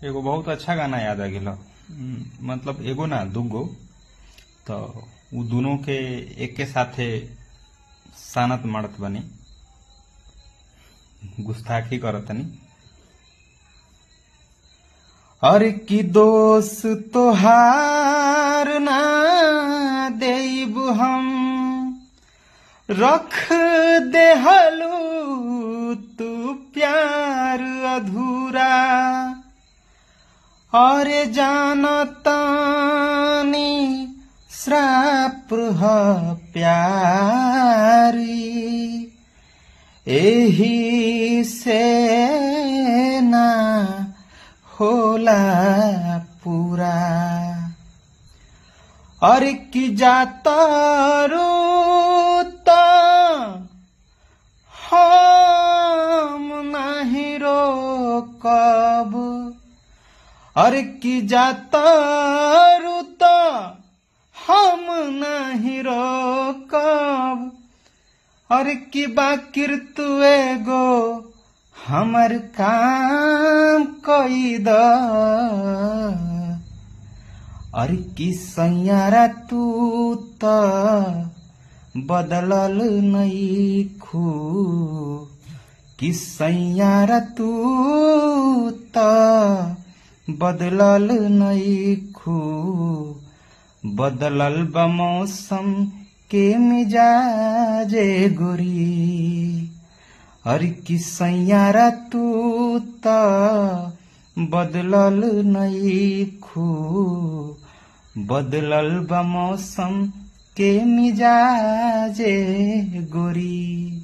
एगो बहुत अच्छा गाना याद आ गेल। मतलब एगो ना दूगो। तो उ दोनों के एक के साथे सानत मारत बनी, गुस्ताखी करतनी। अरे की दोष तोहार ना देब हम, रख देहलू तू प्यार अधूरा। अरे जानतानी श्राप ह प्यारी, एही से ना होला पूरा। अरे की जाता रूता हम नहीं रोकब। अरे की जाता रूता हम नहीं रोकब। अरे की बाकिर तू एगो हमर काम कई द। अरे की सैयारा तू त बदलल नइखू, कि सैयारा तू त बदलल नइखू। बदलल बा मौसम के मिजाजे गोरी। अरे कि सैयारा तू त बदलल नइखू। बदलल बा मौसम के मिजाजे गोरी।